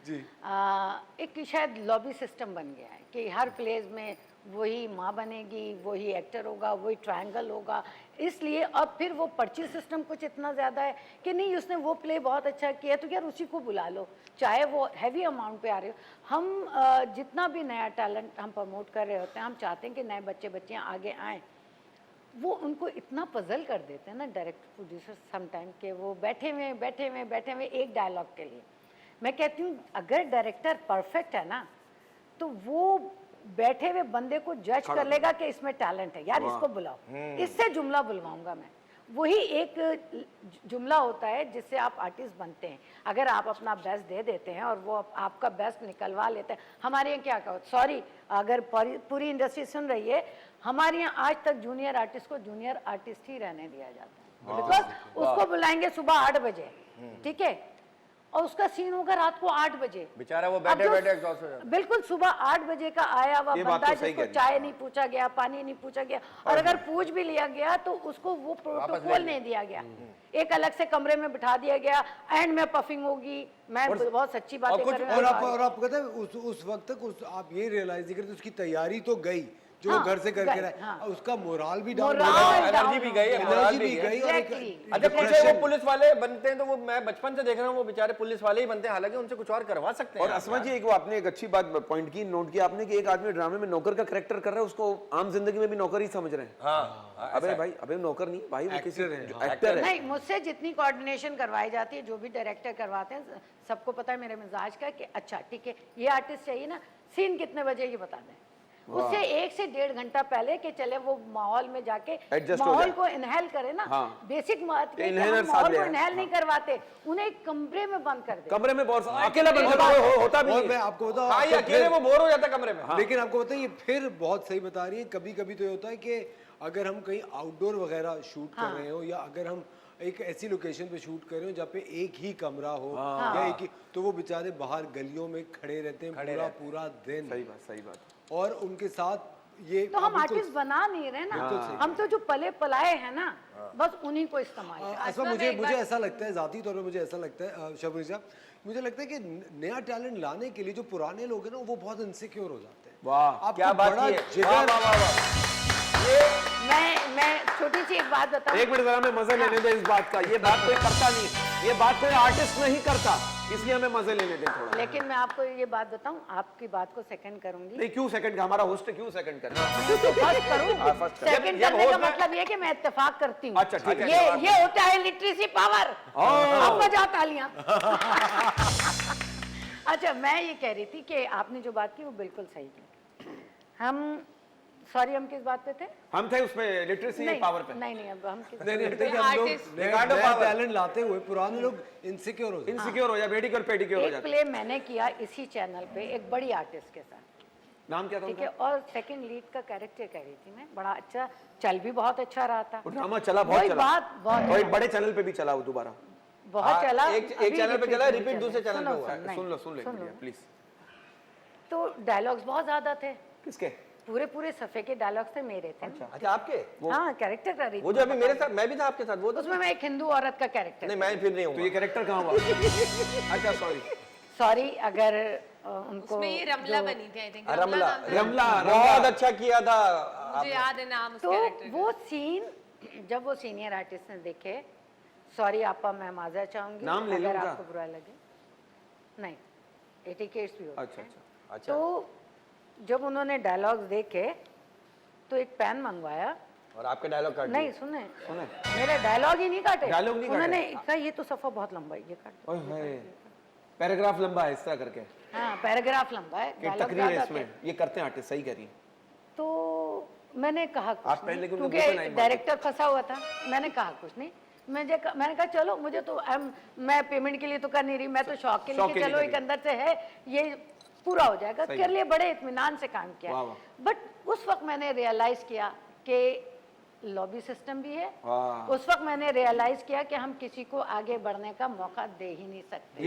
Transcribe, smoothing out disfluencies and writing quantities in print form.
जी। एक शायद lobby system बन गया है कि हर प्लेस में वही माँ बनेगी, वही एक्टर होगा, वही ट्रायंगल होगा, इसलिए अब फिर वो पर्ची सिस्टम कुछ इतना ज़्यादा है कि नहीं उसने वो प्ले बहुत अच्छा किया तो यार उसी को बुला लो, चाहे वो हैवी अमाउंट पे आ रहे हो। हम जितना भी नया टैलेंट हम प्रमोट कर रहे होते हैं, हम चाहते हैं कि नए बच्चियाँ आगे आएँ, वो उनको इतना पजल कर देते हैं ना डायरेक्टर प्रोड्यूसर समटाइम के वो बैठे हुए एक डायलॉग के लिए। मैं कहती हूँ अगर डायरेक्टर परफेक्ट है ना तो वो बैठे हुए बंदे को जज कर लेगा कि इसमें टैलेंट है, यार इसको बुलाओ, इससे जुमला बुलवाऊंगा मैं। वही एक जुमला होता है जिससे आप आर्टिस्ट बनते हैं। अगर आप अपना बेस्ट दे देते हैं और वो आपका बेस्ट निकलवा लेते हैं। हमारे यहाँ क्या कहो, सॉरी अगर पूरी इंडस्ट्री सुन रही है, हमारे यहाँ आज तक जूनियर आर्टिस्ट को जूनियर आर्टिस्ट ही रहने दिया जाता है, बिकॉज उसको बुलाएंगे सुबह 8 बजे, ठीक है, और उसका सीन होगा रात को 8 बजे, बेचारा वो बैठे बैठे एग्जॉस्ट हो जाता है। बिल्कुल सुबह 8 बजे का आया हुआ बंदा जिसको चाय नहीं पूछा गया, पानी नहीं पूछा गया, और अगर पूछ भी लिया गया तो उसको वो प्रोटोकॉल नहीं दिया गया, एक अलग से कमरे में बिठा दिया गया, एंड में पफिंग होगी। मैं बहुत सच्ची बातें कर रही हूँ। और आप कहते हैं उस वक्त तक आप ये रियलाइज नहीं करते उसकी तैयारी तो गई जो वो घर से करके रहा है, उसका मोराल भी डाउन, एनर्जी भी गई, मोरल भी गई। अच्छा कुछ वो पुलिस वाले बनते हैं तो वो मैं बचपन से देख रहा हूँ, वो बेचारे पुलिस वाले ही बनते हैं, हालांकि उनसे कुछ और करवा सकते हैं। और असमा जी एक वो आपने एक अच्छी बात पॉइंट की, नोट किया आपने कि एक आदमी ड्रामे में नौकर का कैरेक्टर कर रहा है, उसको आम जिंदगी में भी नौकर ही समझ रहे हैं। हाँ, अबे भाई, अबे नौकर नहीं भाई, वो किसी एक्टर है। नहीं, मुझसे जितनी कोऑर्डिनेशन करवाई जाती है, जो भी डायरेक्टर करवाते हैं, सबको पता है मेरे मिजाज का कि अच्छा ठीक है ये आर्टिस्ट चाहिए ना, सीन कितने बजे ये बता दें, उससे 1 से 1.5 घंटा पहले कि चले वो माहौल में जाके माहौल को इनहेल करे ना। बेसिक बात है कि माहौल को इनहेल नहीं करवाते, उन्हें एक कमरे में बंद कर दे, कमरे में बहुत अकेला बंदा होता भी नहीं। मैं आपको बताऊं, हाँ ये अकेले वो बोर हो जाता कमरे में। लेकिन आपको बताइए ये फिर बहुत सही बता रही है। कभी कभी तो ये होता है कि अगर हम कहीं आउटडोर वगैरह शूट कर रहे हो, या अगर हम एक ऐसी लोकेशन पे शूट कर रहे हो जहाँ पे एक ही कमरा हो या एक ही, तो वो बेचारे बाहर गलियों में खड़े रहते हैं पूरा दिन। सही बात। और उनके साथ ये तो हम आर्टिस्ट बना नहीं रहे ना, हम तो जो पले पलाए हैं ना बस उन्हीं को इस्तेमाल करें। मुझे ऐसा लगता है, जाती तौर पे मुझे ऐसा लगता है शबरी साहब, मुझे लगता है कि नया टैलेंट लाने के लिए जो पुराने लोग हैं ना वो बहुत इनसिक्योर हो जाते हैं। वाह क्या बात है। मैं छोटी सी एक बात बताऊं, एक मिनट जरा मैं मजा लेने दे इस बात का, ये बात कोई करता नहीं, ये बात कोई आर्टिस्ट नहीं करता, इसलिए हमें मजे लेने दे थोड़ा। लेकिन मैं आपको ये बात बताऊं, आपकी बात को सेकंड करूंगी। नहीं क्यों सेकंड, हमारा होस्ट है, क्यों सेकंड कर फर्स्ट करूं, सेकंड करने का मतलब ये कि मैं इत्तेफाक करती हूँ। अच्छा ठीक है, ये होता है लिटरेसी पावर। आप बजाओ तालियां। अच्छा मैं ये कह रही थी कि आपने जो बात की वो बिल्कुल सही की। हम किस बात पे थे? हम थे उसमें लिटरेसी पावर पे। नहीं अब हम किस टैलेंट लाते हुए पुराने लोग इनसिक्योर हो या पेडिक्योर हो जाते। एक प्ले मैंने किया इसी चैनल पे एक बड़ी आर्टिस्ट के साथ, नाम क्या था ठीक है, और सेकंड लीड का कैरेक्टर कर रही थी मैं, बड़ा अच्छा चल भी बहुत अच्छा रहा था, ड्रामा चला बहुत चला, एक बड़े चैनल पे भी चला वो दोबारा बहुत चला, एक चैनल पे चला, रिपीट दूसरे चैनल पे हुआ। सुन लो प्लीज। तो डायलॉग्स बहुत ज्यादा थे। किसके? पूरे सफे के डायलॉग्स थे मेरे थे। अच्छा आपके? हाँ कैरेक्टर कर रही थी वो जो अभी मेरे साथ, मैं भी था आपके साथ, वो उसमें मैं एक हिंदू औरत का कैरेक्टर। नहीं मैं फिर नहीं हूँ। तो ये कैरेक्टर कहाँ हुआ? अच्छा सॉरी अगर उनको उसमें ये रमला बनी थी, आई थिंक रमला बहुत अच्छा किया था, मुझे याद है नाम उस तो कैरेक्टर वो सीन जब वो सीनियर आर्टिस्ट ने देखे, सॉरी आपा मैं माजरा चाहूंगी नाम ले अगर आपको बुरा लगे, नहीं एटिकेट्स भी होते हैं। अच्छा तो जब उन्होंने डायलॉग्स देखे तो एक पेन मंगवाया और आपके डायलॉग काट नहीं सुने मेरे डायलॉग ही नहीं काटे, उन्होंने कहा ये तो सफा बहुत लंबा है, ये काट, पैराग्राफ लंबा है इस तरह करके। हाँ पैराग्राफ लंबा है, तकरीर है इसमें, ये करते हैं आर्टिस्ट, सही कह रही है। तो मैंने कहा क्योंकि डायरेक्टर फंसा हुआ था, मैंने कहा कुछ नहीं, मैंने कहा चलो मुझे तो मैं पेमेंट के लिए तो कर नहीं रही, मैं तो शौक के लिए चलो एक अंदर से है ये पूरा हो जाएगा, कर लिए, बड़े इत्मीनान से काम किया। बट उस वक्त मैंने रियलाइज किया कि लॉबी सिस्टम भी है, उस वक्त मैंने रियलाइज किया कि हम किसी को आगे बढ़ने का मौका दे ही नहीं सकते।